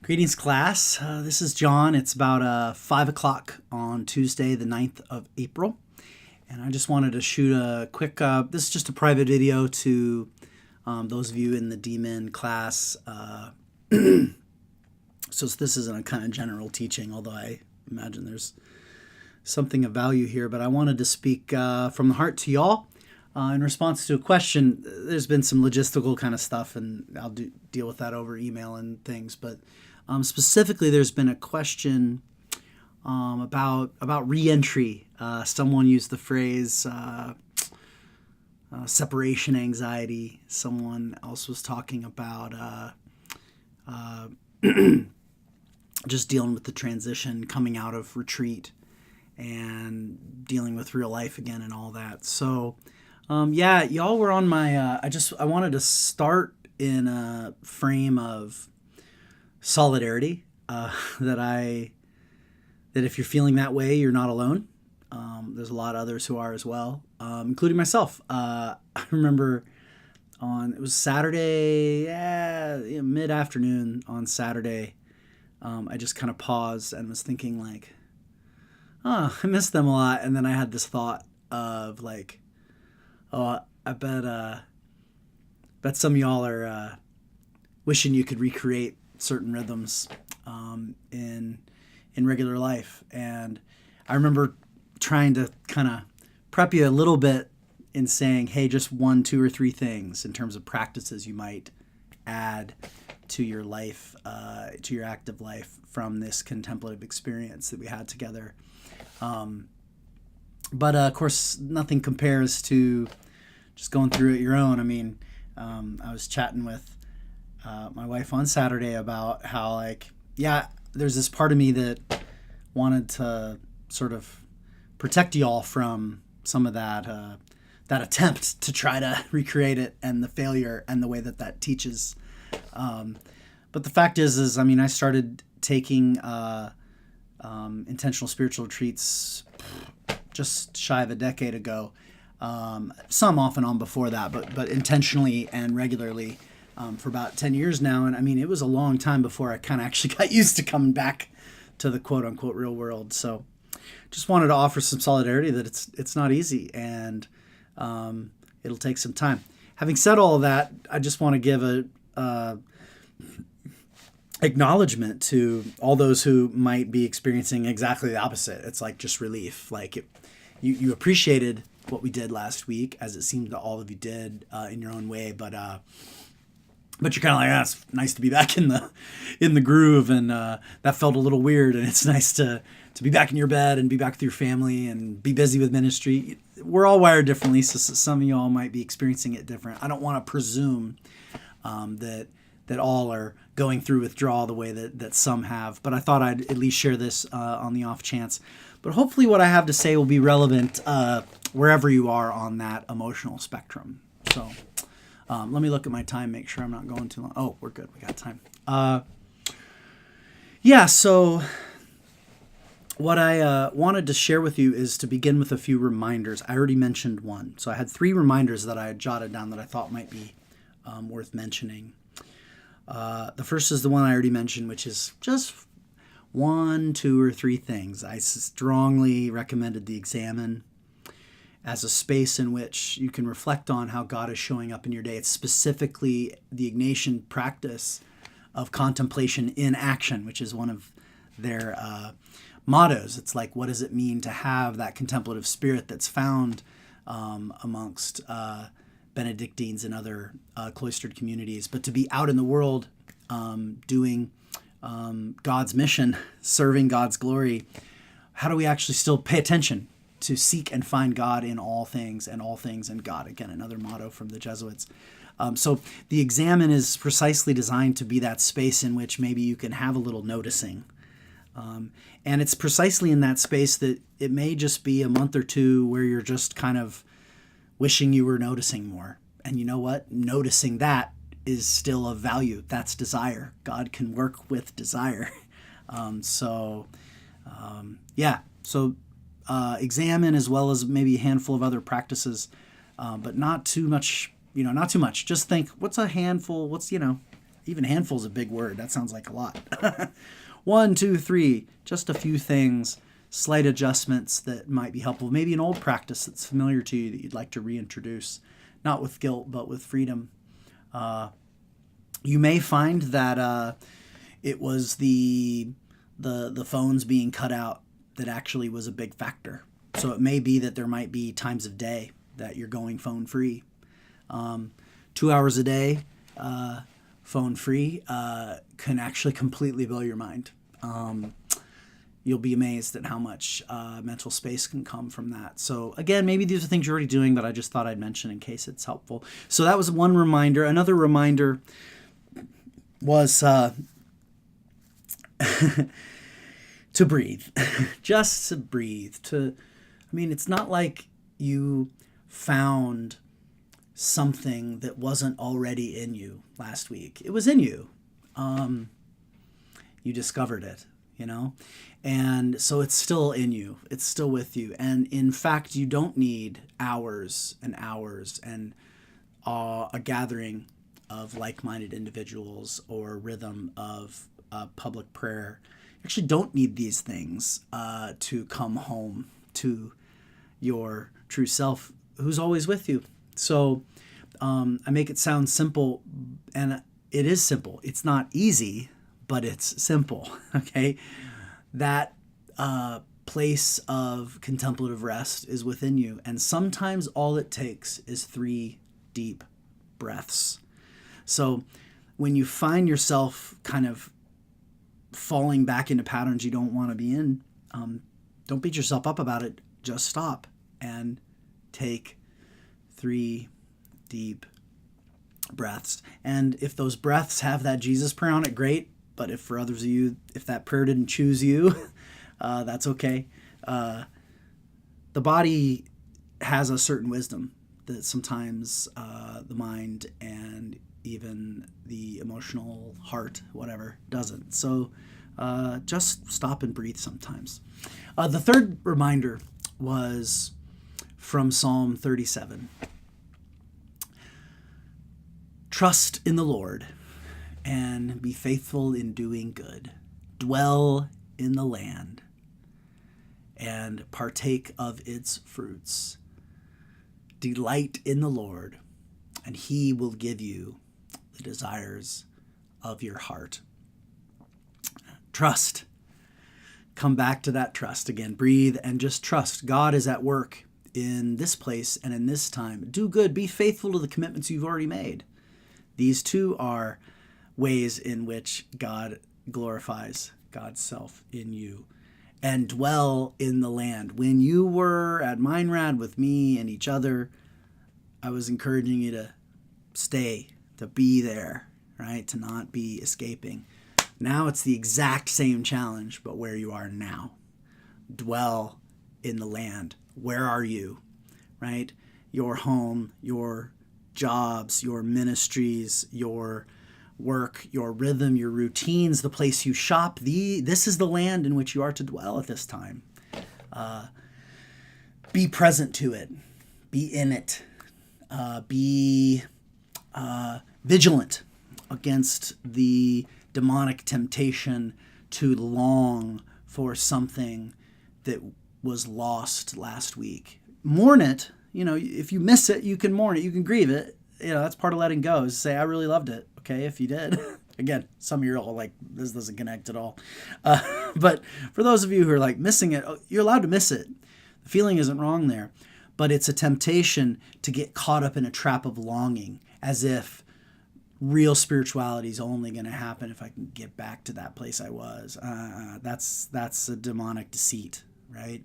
Greetings, class. This is John. It's about 5 o'clock on Tuesday, the 9th of April. And I just wanted to shoot a quick, this is just a private video to those of you in the D-Min class. So this isn't a kind of general teaching, although I imagine there's something of value here. But I wanted to speak from the heart to y'all in response to a question. There's been some logistical kind of stuff, and I'll deal with that over email and things. But specifically, there's been a question about reentry. Someone used the phrase separation anxiety. Someone else was talking about just dealing with the transition, coming out of retreat, and dealing with real life again, and all that. So, yeah, y'all were on my. I wanted to start in a frame of solidarity, that if you're feeling that way, you're not alone. There's a lot of others who are as well, including myself. I remember it was Saturday, mid-afternoon on Saturday. I just kind of paused and was thinking like, oh, I miss them a lot. And then I had this thought of like, oh, I bet some of y'all are wishing you could recreate certain rhythms in regular life. And I remember trying to kind of prep you a little bit in saying, hey, just 1, 2, or 3 things in terms of practices you might add to your life, to your active life from this contemplative experience that we had together. But of course, nothing compares to just going through it your own. I mean, I was chatting with my wife on Saturday about how, like, yeah, there's this part of me that wanted to sort of protect y'all from some of that attempt to try to recreate it, and the failure and the way that teaches. But the fact is, I mean, I started taking intentional spiritual retreats just shy of a decade ago. Some off and on before that, but intentionally and regularly for about 10 years now. And I mean, it was a long time before I kind of actually got used to coming back to the quote unquote real world. So just wanted to offer some solidarity that it's not easy, and it'll take some time. Having said all of that, I just want to give a acknowledgement to all those who might be experiencing exactly the opposite. It's like just relief. Like you appreciated what we did last week, as it seemed that all of you did in your own way, but you're kind of like, it's nice to be back in the groove, and that felt a little weird, and it's nice to be back in your bed and be back with your family and be busy with ministry. We're all wired differently, so some of y'all might be experiencing it different. I don't want to presume that all are going through withdrawal the way that some have, but I thought I'd at least share this on the off chance. But hopefully what I have to say will be relevant wherever you are on that emotional spectrum. So let me look at my time, make sure I'm not going too long. Oh, we're good. We got time. So what I wanted to share with you is to begin with a few reminders. I already mentioned one. So I had 3 reminders that I had jotted down that I thought might be worth mentioning. The first is the one I already mentioned, which is just 1, 2, or 3 things. I strongly recommended the Examen as a space in which you can reflect on how God is showing up in your day. It's specifically the Ignatian practice of contemplation in action, which is one of their mottos. It's like, what does it mean to have that contemplative spirit that's found amongst Benedictines and other cloistered communities, but to be out in the world doing God's mission, serving God's glory. How do we actually still pay attention to seek and find God in all things, and all things in God? Again, another motto from the Jesuits. So the Examen is precisely designed to be that space in which maybe you can have a little noticing. And it's precisely in that space that it may just be a month or 2 where you're just kind of wishing you were noticing more. And you know what? Noticing that is still of value. That's desire. God can work with desire. So Examen, as well as maybe a handful of other practices, but not too much, not too much. Just think, what's a handful? What's Even handful's a big word. That sounds like a lot. 1, 2, 3, just a few things, slight adjustments that might be helpful. Maybe an old practice that's familiar to you that you'd like to reintroduce, not with guilt, but with freedom. You may find that it was the phones being cut out that actually was a big factor. So it may be that there might be times of day that you're going phone free. 2 hours a day, phone free, can actually completely blow your mind. You'll be amazed at how much mental space can come from that. So again, maybe these are things you're already doing, but I just thought I'd mention in case it's helpful. So that was one reminder. Another reminder was to breathe. Just to breathe. It's not like you found something that wasn't already in you last week. It was in you. You discovered it, and so it's still in you. It's still with you. And in fact, you don't need hours and hours and a gathering of like-minded individuals or rhythm of public prayer. You actually don't need these things to come home to your true self, who's always with you. So I make it sound simple, and it is simple. It's not easy, but it's simple, okay? That place of contemplative rest is within you, and sometimes all it takes is 3 deep breaths. So when you find yourself kind of falling back into patterns you don't want to be in, don't beat yourself up about it. Just stop and take 3 deep breaths. And if those breaths have that Jesus prayer on it, great. But if for others of you, if that prayer didn't choose you, that's okay. The body has a certain wisdom that sometimes the mind and even the emotional heart, whatever, doesn't. So just stop and breathe sometimes. The third reminder was from Psalm 37. Trust in the Lord and be faithful in doing good. Dwell in the land and partake of its fruits. Delight in the Lord, and he will give you the desires of your heart. Trust. Come back to that trust again. Breathe and just trust. God is at work in this place and in this time. Do good. Be faithful to the commitments you've already made. These two are ways in which God glorifies God's self in you. And dwell in the land. When you were at Meinrad with me and each other, I was encouraging you to stay, to be there, right? To not be escaping. Now it's the exact same challenge, but where you are now. Dwell in the land. Where are you, right? Your home, your jobs, your ministries, your work, your rhythm, your routines, the place you shop. This is the land in which you are to dwell at this time. Be present to it. Be in it. Be vigilant against the demonic temptation to long for something that was lost last week. Mourn it. If you miss it, you can mourn it. You can grieve it. That's part of letting go, is say, I really loved it. Okay, if you did. Again, some of you are all like, this doesn't connect at all. But for those of you who are like missing it, you're allowed to miss it. The feeling isn't wrong there. But it's a temptation to get caught up in a trap of longing, as if real spirituality is only going to happen if I can get back to that place I was. That's a demonic deceit, right?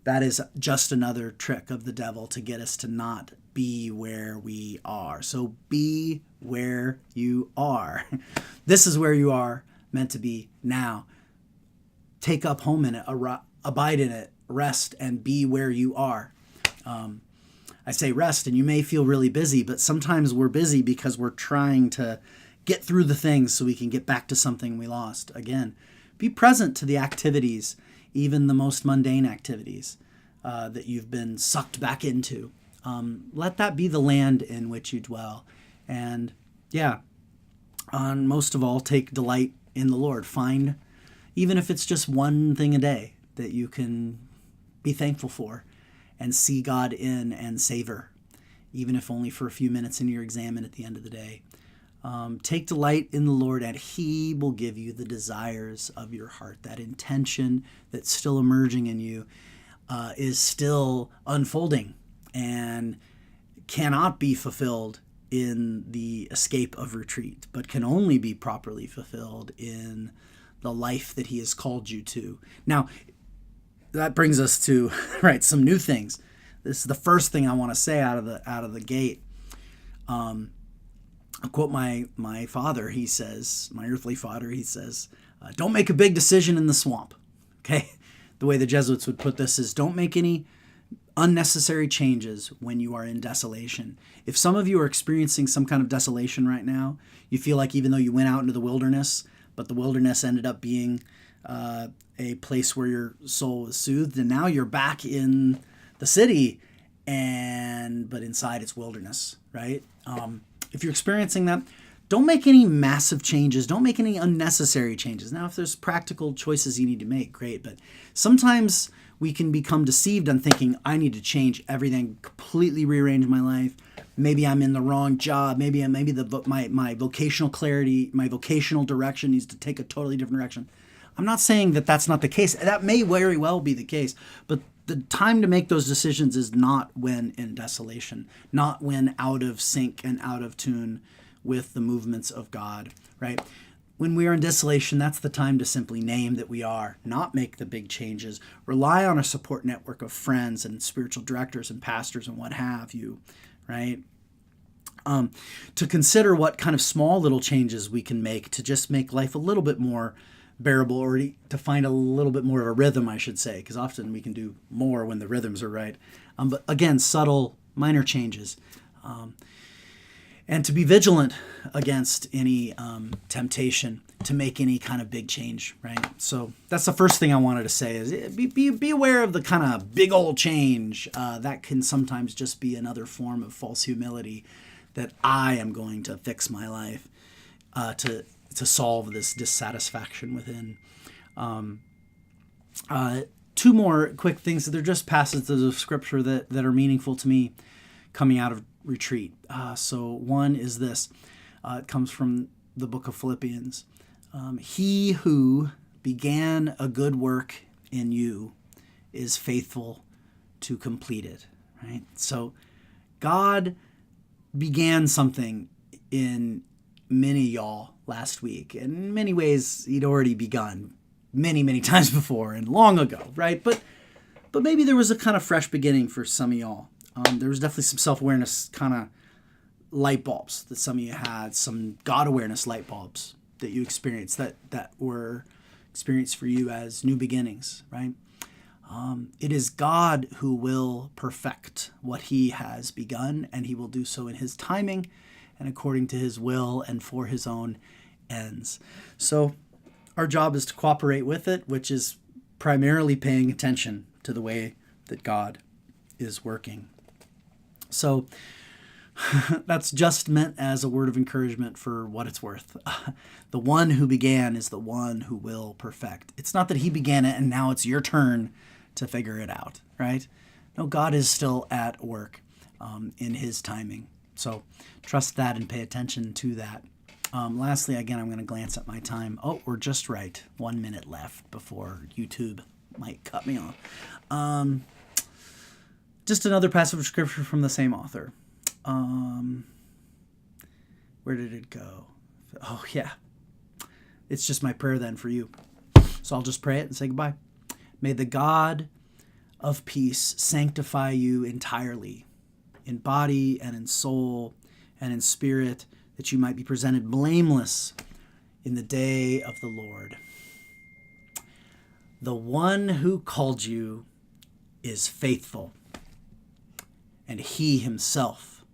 That is just another trick of the devil to get us to not be where we are. So be where you are. This is where you are meant to be now. Take up home in it, abide in it, rest, and be where you are. I say rest, and you may feel really busy, but sometimes we're busy because we're trying to get through the things so we can get back to something we lost. Again, be present to the activities, even the most mundane activities that you've been sucked back into. Let that be the land in which you dwell. And And most of all, take delight in the Lord. Find, even if it's just one thing a day that you can be thankful for and see God in and savor, even if only for a few minutes in your exam and at the end of the day. Take delight in the Lord, and He will give you the desires of your heart. That intention that's still emerging in you is still unfolding and cannot be fulfilled in the escape of retreat, but can only be properly fulfilled in the life that He has called you to. Now, that brings us to some new things. This is the first thing I want to say out of the gate. I'll quote my father. He says, my earthly father. He says, "Don't make a big decision in the swamp." Okay, the way the Jesuits would put this is, don't make any unnecessary changes when you are in desolation. If some of you are experiencing some kind of desolation right now, you feel like even though you went out into the wilderness, but the wilderness ended up being a place where your soul was soothed, and now you're back in the city, but inside it's wilderness, right? If you're experiencing that, don't make any massive changes. Don't make any unnecessary changes. Now, if there's practical choices you need to make, great. But sometimes we can become deceived on thinking, I need to change everything, completely rearrange my life. Maybe I'm in the wrong job. Maybe my vocational clarity, my vocational direction needs to take a totally different direction. I'm not saying that that's not the case. That may very well be the case. But the time to make those decisions is not when in desolation, not when out of sync and out of tune with the movements of God, right? When we are in desolation, that's the time to simply name that we are, not make the big changes. Rely on a support network of friends and spiritual directors and pastors and what have you, right? To consider what kind of small little changes we can make to just make life a little bit more bearable, or to find a little bit more of a rhythm, I should say, because often we can do more when the rhythms are right. But again, subtle, minor changes. And to be vigilant against any temptation to make any kind of big change, right? So that's the first thing I wanted to say is be aware of the kind of big old change. That can sometimes just be another form of false humility, that I am going to fix my life to solve this dissatisfaction within. Two more quick things. They're just passages of scripture that are meaningful to me coming out of retreat. So one is this. It comes from the book of Philippians. He who began a good work in you is faithful to complete it, right? So God began something in many y'all last week. In many ways, He'd already begun many, many times before and long ago, right? But maybe there was a kind of fresh beginning for some of y'all. There was definitely some self-awareness kind of light bulbs that some of you had, some God awareness light bulbs that you experienced that were experienced for you as new beginnings, right? It is God who will perfect what He has begun, and He will do so in His timing and according to His will and for His own ends. So our job is to cooperate with it, which is primarily paying attention to the way that God is working. So that's just meant as a word of encouragement for what it's worth. The one who began is the one who will perfect. It's not that He began it and now it's your turn to figure it out, right? No, God is still at work in His timing. So trust that and pay attention to that. Lastly, again, I'm going to glance at my time. Oh, we're just right. 1 minute left before YouTube might cut me off. Just another passage of scripture from the same author. Where did it go? Oh, yeah. It's just my prayer then for you. So I'll just pray it and say goodbye. May the God of peace sanctify you entirely, in body and in soul and in spirit, that you might be presented blameless in the day of the Lord. The one who called you is faithful, and He Himself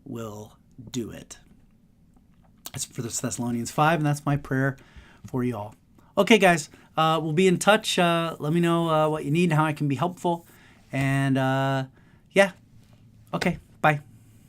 will do it. That's for Thessalonians 5, and that's my prayer for you all. Okay, guys, we'll be in touch. Let me know what you need and how I can be helpful. And yeah, okay, bye.